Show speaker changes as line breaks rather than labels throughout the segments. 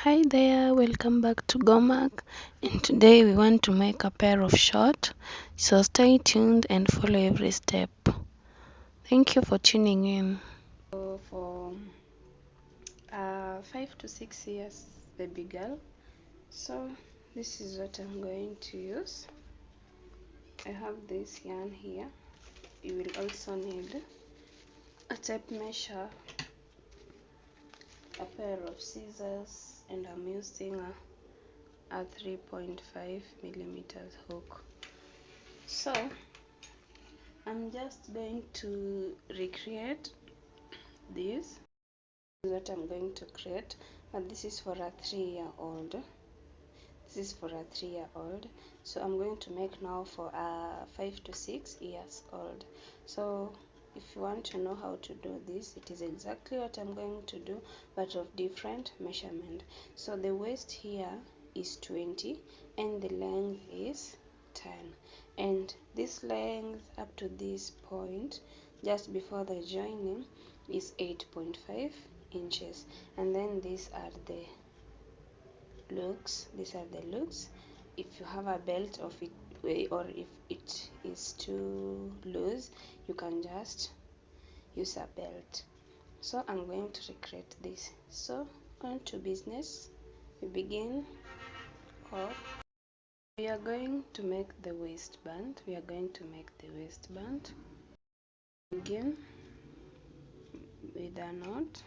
Hi there, welcome back to Gomak, and today we want to make a pair of short, so stay tuned and follow every step. Thank you for tuning in. So for 5 to 6 years baby girl, so this is what I'm going to use. I have this yarn here. You will also need a tape measure, a pair of scissors, and I'm using a 3.5 millimeters hook. So I'm just going to recreate this. This is what I'm going to create, but this is for a 3-year-old. This is for a 3-year-old. So I'm going to make now for a 5 to 6 years old. So if you want to know how to do this, it is exactly what I'm going to do, but of different measurement. So the waist here is 20 and the length is 10, and this length up to this point just before the joining is 8.5 inches, and then these are the looks. If you have a belt of it, or if it is too loose, you can just use a belt. So I'm going to recreate this. So on to business. We begin off. We are going to make the waistband. Begin with a knot.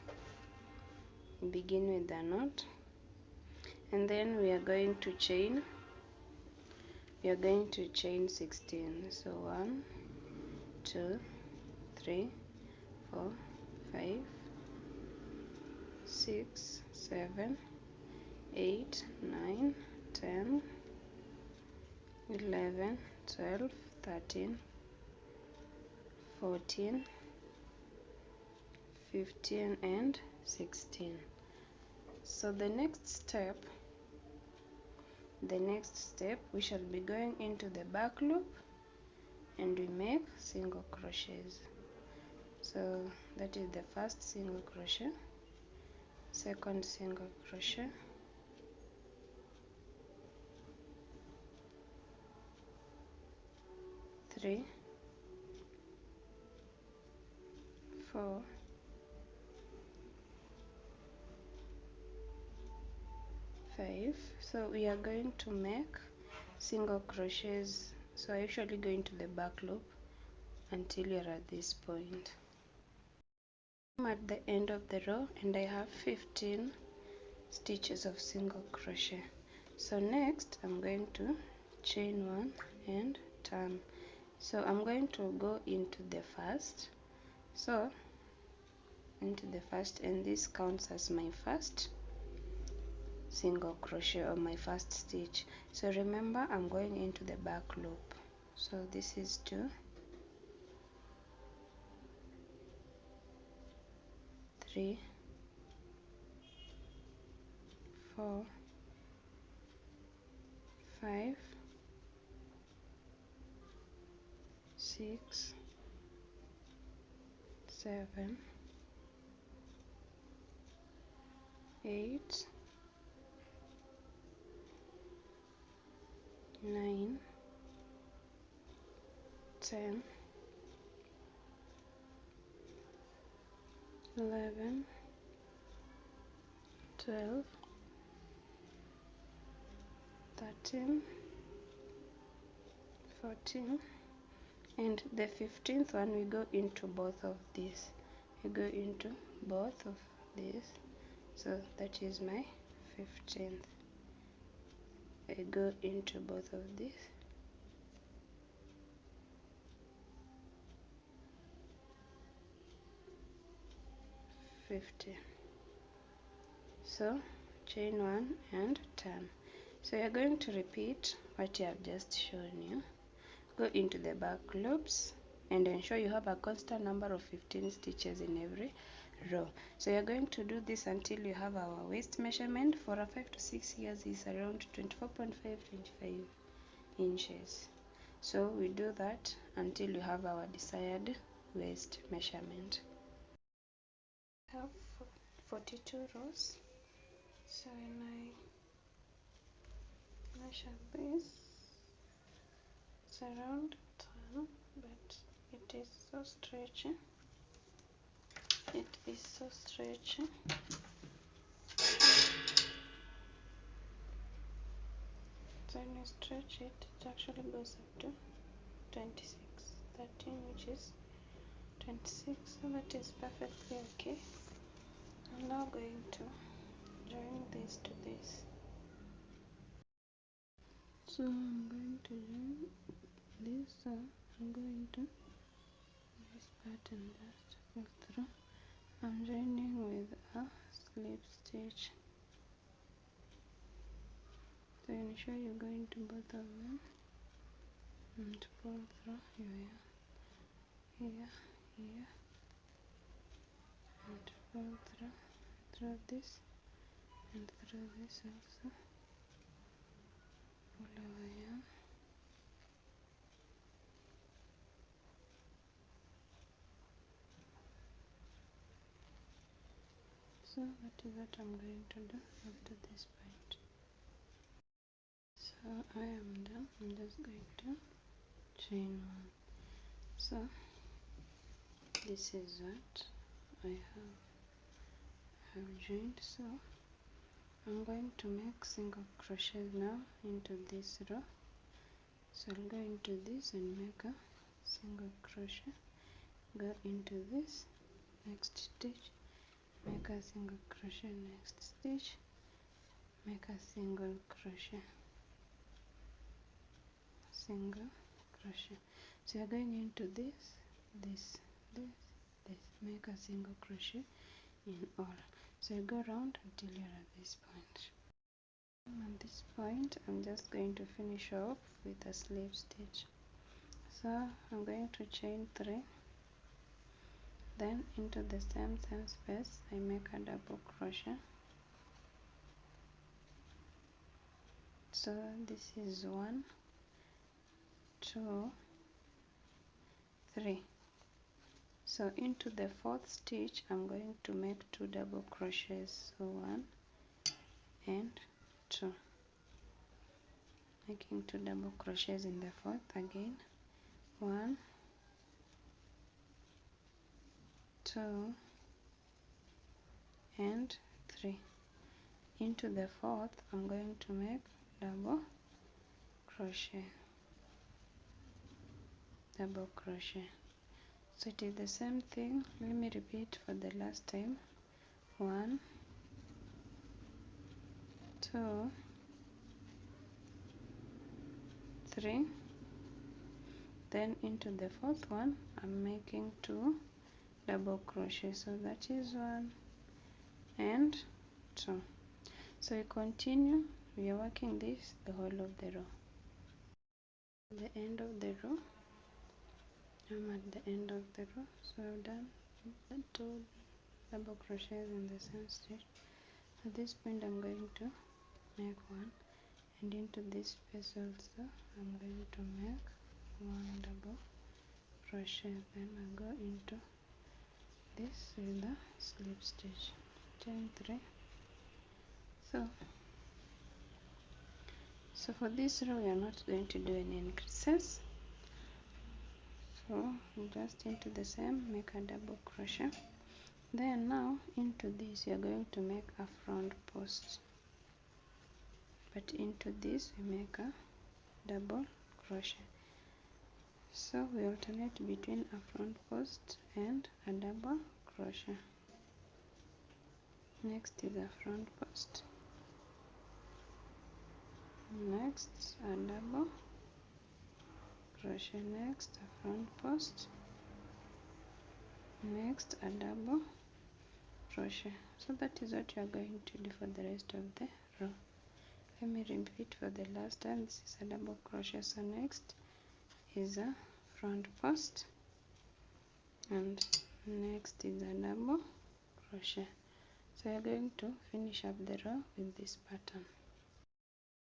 And then we are going to chain. 16. So 1, 2, 3, 4, 5, 6, 7, 8, 9, 10, 11, 12, 13, 14, 15, and 16. So the next step, we shall be going into the back loop and we make single crochets. So that is the first single crochet, second single crochet, three, 4, 5. So we are going to make single crochets. So I usually go into the back loop until you're at this point. I'm at the end of the row and I have 15 stitches of single crochet. So next I'm going to chain 1 and turn. So I'm going to go into the first. And this counts as my first single crochet or my first stitch. So remember, I'm going into the back loop. So this is 2, 3, 4, 5, 6, 7, 8, 9, 10, 11, 12, 13, 14, and the 15th one we go into both of these. So that is my 15th. I go into both of these. 15. So chain 1 and turn. So you're going to repeat what I have just shown you. Go into the back loops and ensure you have a constant number of 15 stitches in every row. So you're going to do this until you have our waist measurement for a 5 to 6 years is around 24.5 25 inches. So we do that until you have our desired waist measurement. I have 42 rows. So when I measure this, it's around 10, but it is so stretchy. It is so stretchy. So when you stretch it, it actually goes up to 26, 13, which is 26. So that is perfectly okay. I'm now going to join this to this. So I'm going to join this. So I'm going to this pattern just pull through. I'm joining with a slip stitch. So ensure you go into both of them and pull through here, here, here, and pull through this and through this also. Pull over here. So that is what I'm going to do up to this point. So I am done. I'm just going to chain one. So this is what I have joined. So I'm going to make single crochet now into this row. So I'll go into this and make a single crochet, go into this, next stitch, make a single crochet, next stitch, make a single crochet, single crochet. So you're going into this, make a single crochet in all. So you go around until you're at this point. At this point I'm just going to finish off with a slip stitch. So I'm going to chain 3, then into the same space I make a double crochet. So this is 1, 2, 3. So into the 4th stitch I'm going to make 2 double crochets. So 1 and 2, making 2 double crochets in the 4th again. 1, 2 and 3. Into the 4th I'm going to make double crochet, double crochet. So it is the same thing. Let me repeat for the last time. 1, 2, 3. Then into the 4th one I'm making 2 double crochet. So that is 1 and 2. So you continue, we are working this the whole of the row. The end of the row, I'm at the end of the row. So I've done 2 double crochets in the same stitch. At this point I'm going to make 1, and into this space also I'm going to make 1 double crochet. Then I go into this with the slip stitch, chain 3. So for this row we are not going to do any increases. So just into the same, make a double crochet. Then now into this you are going to make a front post, but into this we make a double crochet. So we alternate between a front post and a double crochet. Next is a front post, next a double crochet, next a front post, next a double crochet. So that is what you are going to do for the rest of the row. Let me repeat for the last time. This is a double crochet. So next is a front post, and next is a double crochet. So you're going to finish up the row with this pattern.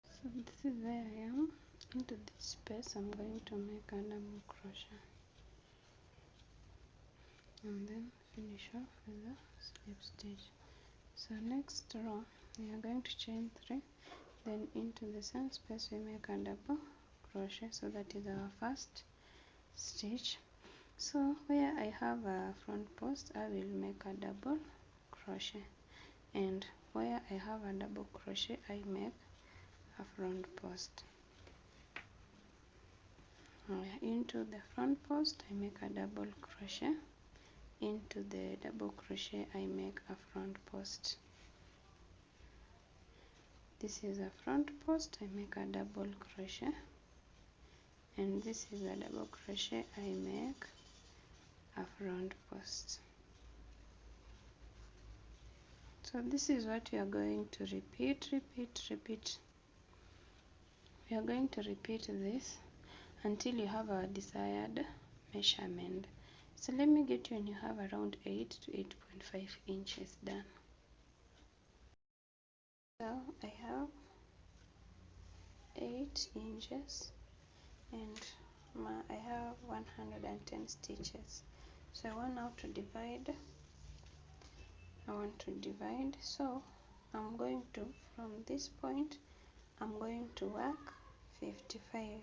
So this is where I am. Into this space I'm going to make a double crochet and then finish off with a slip stitch. So next row we are going to chain 3, then into the same space we make a double crochet. So that is our first stitch. So where I have a front post, I will make a double crochet, and where I have a double crochet, I make a front post. Into the front post I make a double crochet, into the double crochet I make a front post. This is a front post, I make a double crochet, and this is a double crochet, I make a front post. So this is what we are going to repeat. We are going to repeat this until you have a desired measurement. So let me get you when you have around 8 to 8.5 inches done. So I have 8 inches and I have 110 stitches. So I want now to divide. So I'm going to, from this point, I'm going to work 55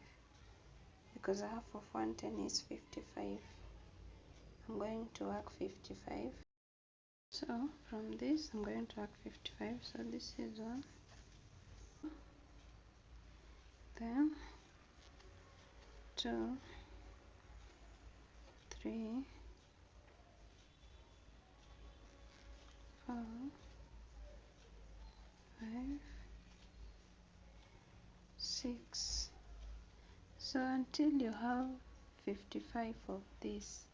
because half of 110 is 55. I'm going to work 55. So from this I'm going to work 55. So this is 1, then 2, 3, 4, 5, 6. So until you have 55 of this,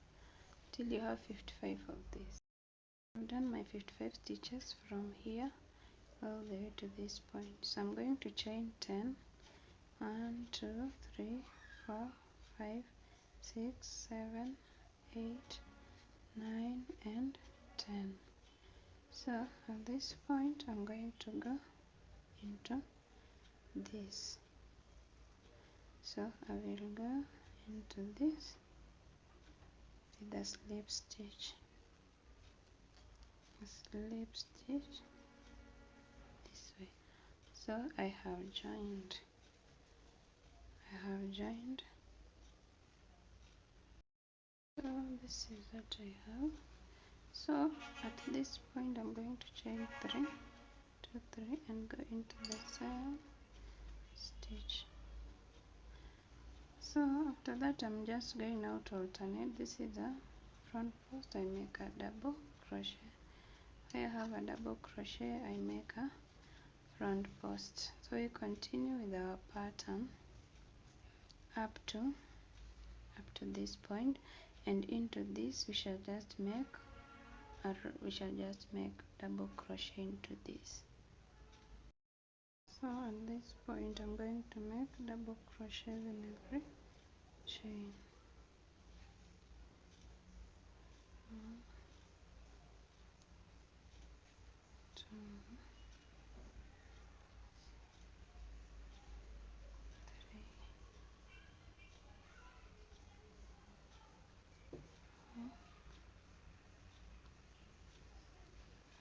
I've done my 55 stitches from here all the way to this point. So I'm going to chain 10. 1, 2, 3, 4, 5, 6, 7, 8, 9, and 10. So at this point I'm going to go into this. So I will go into this with a slip stitch. This way. So I have joined. So this is what I have. So at this point I'm going to chain 3, 2, 3 and go into the same stitch. So after that I'm just going now to alternate. This is a front post, I make a double crochet. I have a double crochet, I make a front post. So we continue with our pattern up to this point, and into this we shall just make double crochet into this. So at this point I'm going to make double crochets in every chain. 1, 2, 3, 4,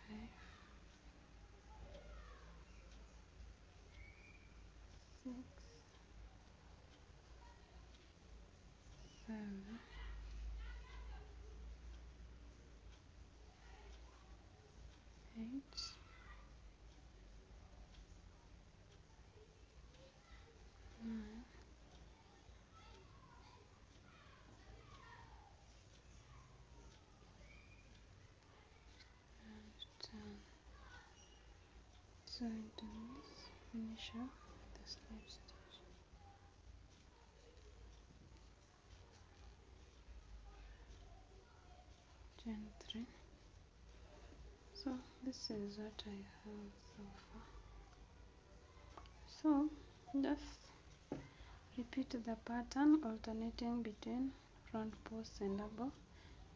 5, 6, 7, 8, 9, and 10. So into this, finish up the slip stitch. Chain 3. So this is what I have so far. So just repeat the pattern, alternating between front posts and double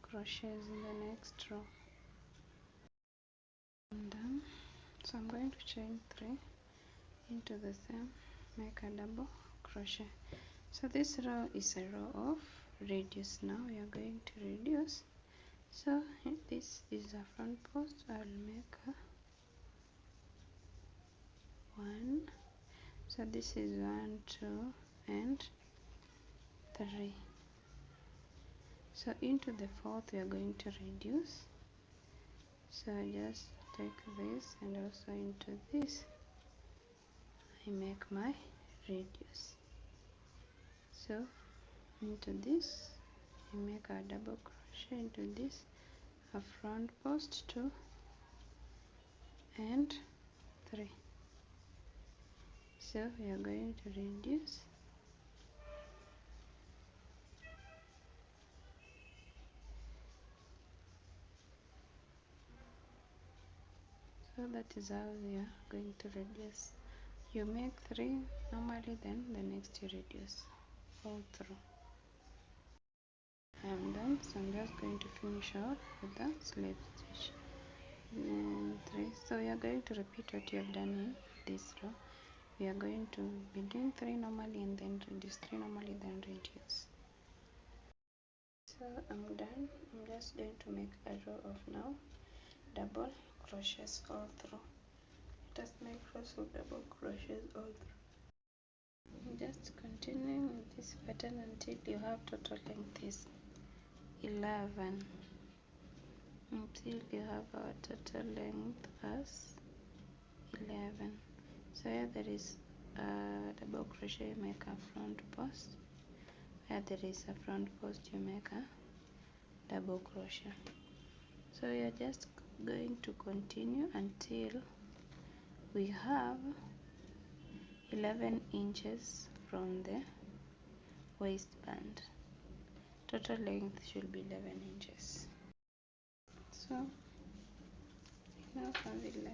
crochets in the next row. I'm done. So I'm going to chain 3 into the same, make a double crochet. So this row is a row of reduce. Now we are going to reduce. So this is a front post. I'll make So this is 1, 2 and 3. So into the fourth we are going to reduce. So I just take this and also into this I make my radius. So into this I make a double crochet into this, a front post 2 and 3. So we are going to reduce. So that is how we are going to reduce. You make 3 normally, then the next you reduce all through. I am done, so I'm just going to finish off with the slip stitch. And 3. So we are going to repeat what you have done in this row. We are going to be doing 3 normally and then reduce, 3 normally, then reduce. So I'm done. I'm just going to make a row of now double crochets all through. Just make rows of double crochets all through. Just continuing with this pattern until you have total length is 11. Until you have our total length as 11. So here there is a double crochet, you make a front post. Where there is a front post, you make a double crochet. So we are just going to continue until we have 11 inches from the waistband. Total length should be 11 inches. So we now have 11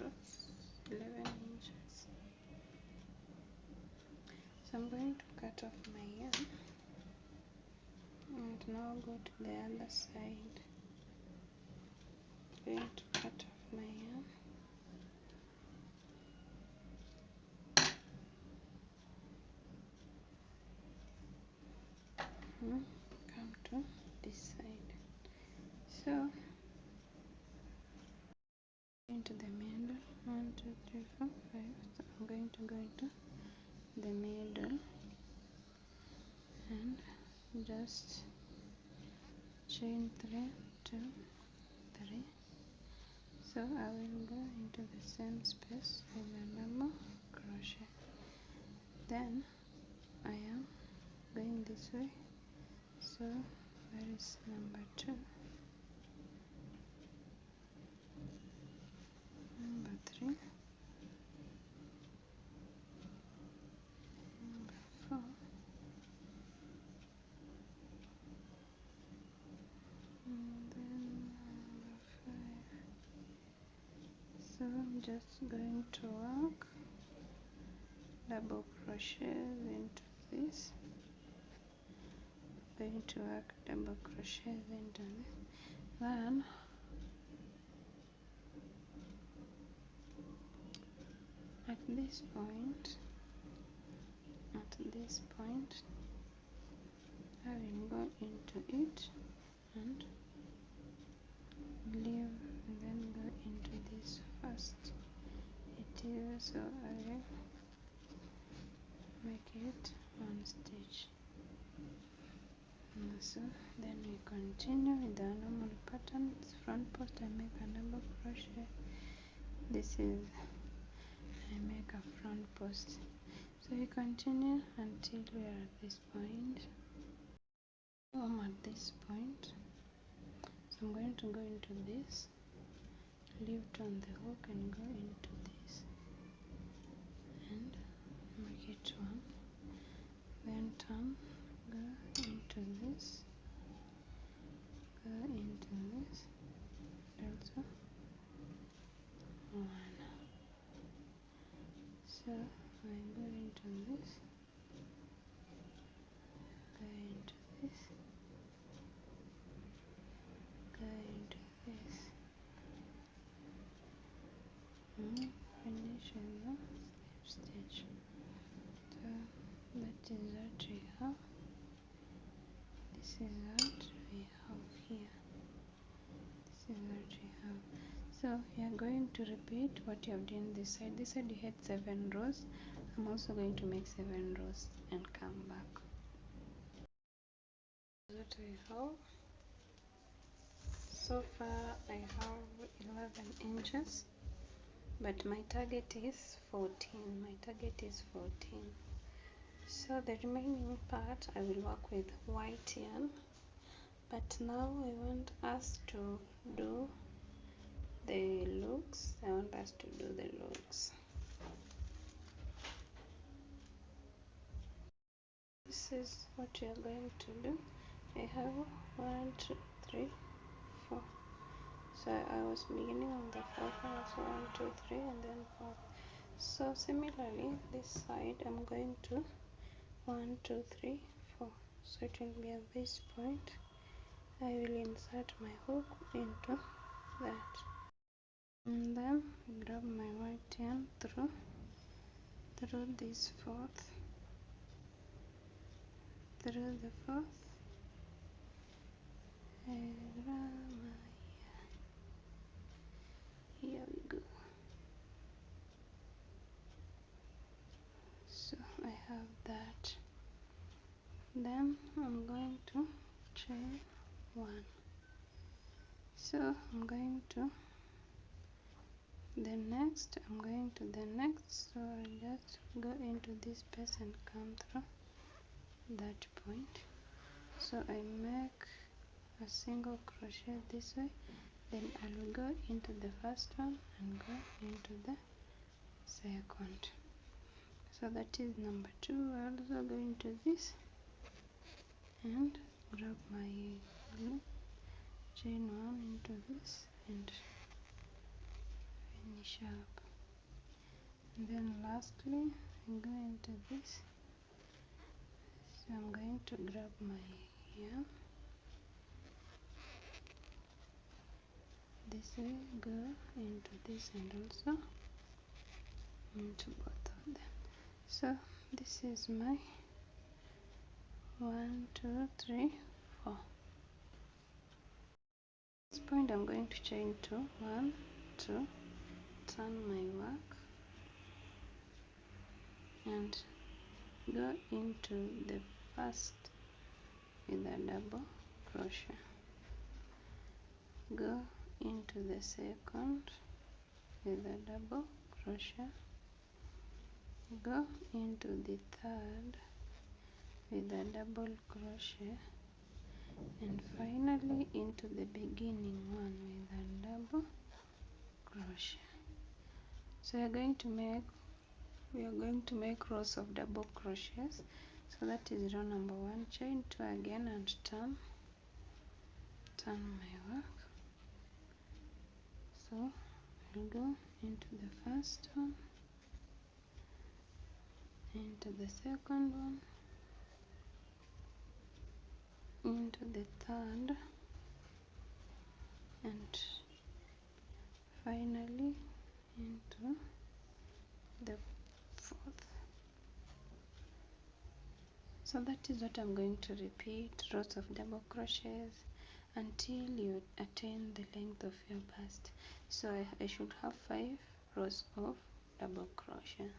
rows, 11 inches. So I'm going to cut off my yarn and now go to the other side. I'm going to cut off my yarn. Come to this side. So into the middle, 1, 2, 3, 4, 5. So I'm going to go into the middle and just chain 3, 2, 3. So I will go into the same space with a double crochet. Then I am going this way. So there is number 2, number 3, number 4, and then number 5. So I'm just going to work double crochets into this. Going to work double crochets into this. Then at this point, I will go into it and leave and then go into this first. It is, so I will make it 1 stitch. So then we continue with the normal pattern. Front post I make a double crochet. This is I make a front post. So we continue until we are at this point. I'm at this point. So I'm going to go into this, lift on the hook and go into this and make it 1. Then turn, go into this, go into this, also 1. So I go into this, go into this, go into this, and finish with the slip stitch. So that is what we have. This is what we have here. This is what we have. So you are going to repeat what you have done this side. This side you had 7 rows. I'm also going to make 7 rows and come back. What I have so far, I have 11 inches, but my target is 14. My target is 14. So the remaining part I will work with white yarn, but now I want us to do the looks. I want us to do the looks. This is what we are going to do. I have 1, 2, 3, 4. So I was beginning on the 4th one, so 1, 2, 3, and then 4. So similarly, this side I'm going to 1, 2, 3, 4. So it will be at this point. I will insert my hook into that, and then grab my white yarn through this 4th, through the 4th, and grab my yarn. Here we go. So I have that. Then I'm going to chain 1. So I'm going to the next, I'm going to the next, so I just go into this space and come through that point. So I make a single crochet this way, then I will go into the first one and go into the second. So that is number 2. I also go into this and grab my glue, chain 1 into this and finish up. And then lastly I go into this. So I'm going to grab my yarn this way, go into this and also into both of them. So this is my 1, 2, 3, 4. At this point I'm going to chain 2, 1, 2, turn my work and go into the first with a double crochet, go into the second with a double crochet, go into the third with a double crochet, and finally into the beginning one with a double crochet. So we are going to make rows of double crochets. So that is row number 1. Chain 2 again and turn my work. So I'll go into the first one, into the second one, into the third, and finally into the 4th. So that is what I'm going to repeat, rows of double crochets until you attain the length of your bust. So I should have 5 rows of double crochet.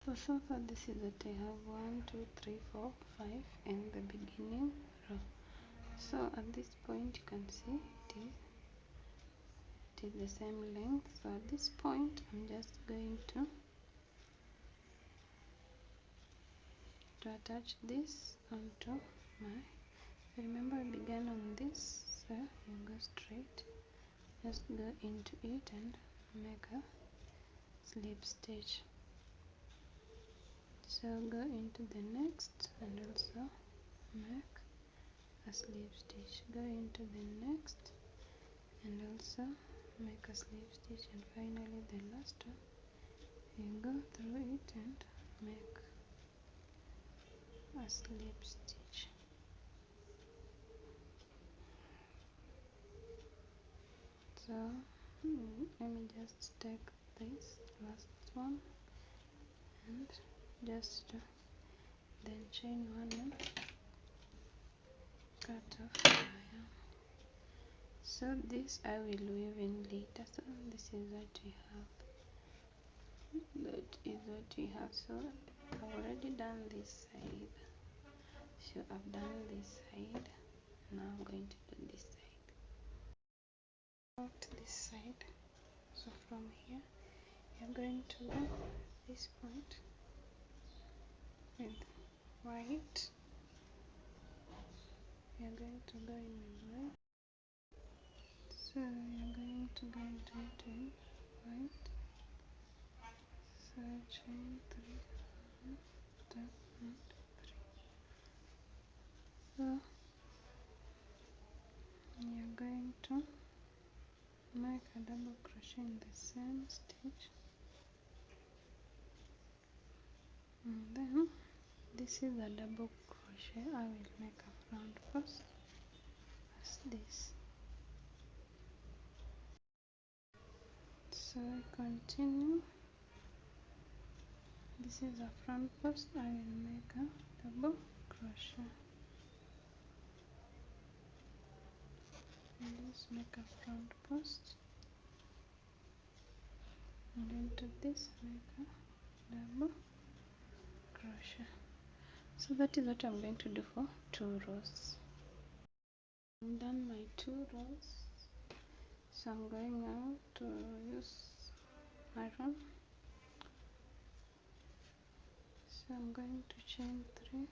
So far this is what I have: 1, 2, 3, 4, 5 in the beginning row. So at this point you can see it is the same length. So at this point I'm just going to attach this onto my, remember I began on this, so you go straight, just go into it and make a slip stitch. So go into the next and also make a slip stitch, go into the next and also make a slip stitch, and finally the last one you go through it and make a slip stitch. So let me just take this last one and just then chain 1 and cut off my yarn. So this I will weave in later. So this is what we have. So I've already done this side. So I've done this side. Now I'm going to do this side. Out this side. So from here you're going to go this point with white. You're going to go in with white. So you're going to go into it with white. So chain 3, 1, 2, and 3. So you're going to make a double crochet in the same stitch, and then this is a double crochet. I will make a front post as this. So I continue. This is a front post. I will make a double crochet. And let's make a front post. And into this make a double crochet. So that is what I'm going to do for 2 rows. I've done my 2 rows. So I'm going now to use iron. So I'm going to chain 3, 1,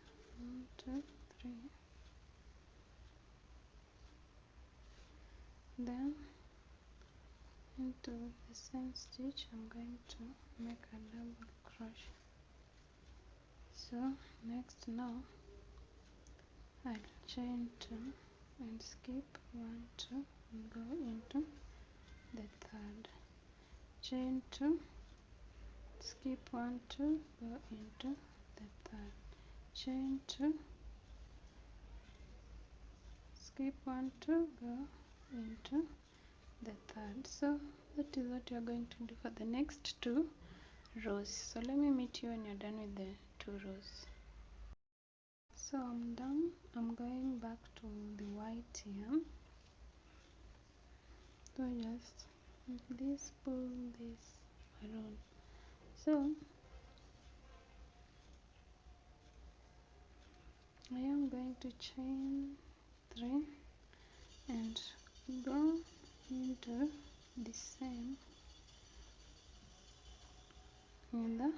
2, 3. Then into the same stitch I'm going to make a double crochet. So next now I'll chain 2 and skip 1, 2 and go into the third. Chain 2, skip 1, 2, go into the third. Chain 2, skip 1, 2, go into the third. So that is what you are going to do for the next 2 rows. So let me meet you when you're done with the 2 rows. So I'm done. I'm going back to the white here. So just this, pull this around. So I am going to chain 3 and go into the same in the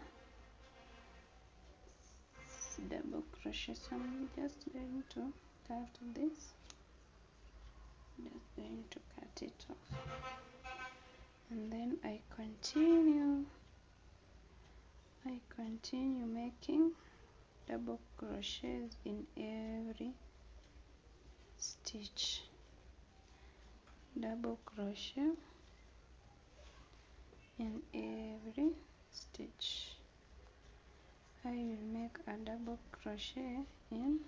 double crochet. So I'm just going to cut this, just going to cut it off, and then I continue making double crochets in every stitch. Double crochet in every stitch. I will make a double crochet in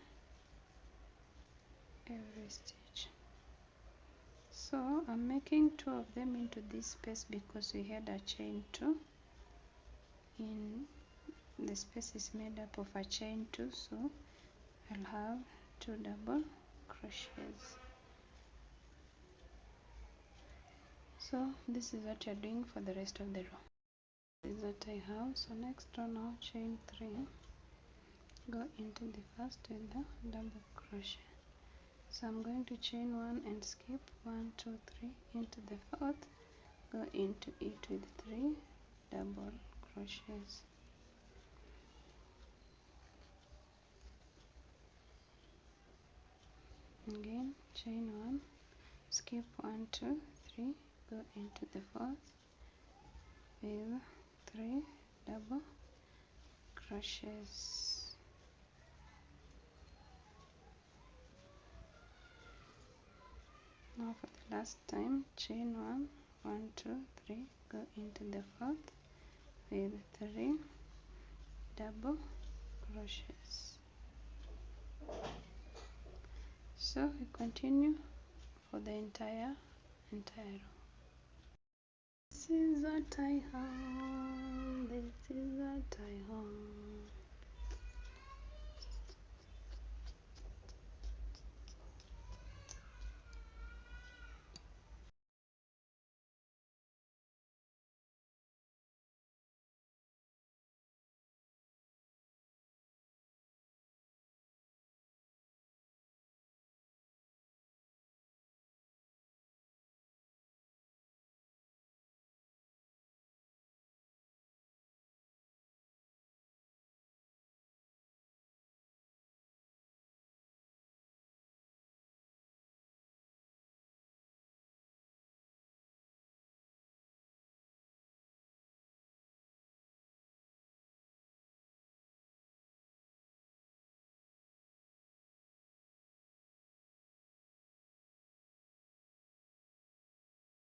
every stitch. So I'm making 2 of them into this space because we had a chain 2 in the space is made up of a chain 2, so I'll have 2 double crochets. So this is what you're doing for the rest of the row. This is what I have. So next row now, chain 3, go into the first with the double crochet. So I'm going to chain 1 and skip 1, 2, 3 into the 4th, go into it with 3 double crochets. Again, chain 1, skip 1, 2, 3, go into the 4th with 3 double crochets. Now for the last time, chain 1, 1, 2, 3, go into the 4th with 3 double crochets. So we continue for the entire row. This is what I have.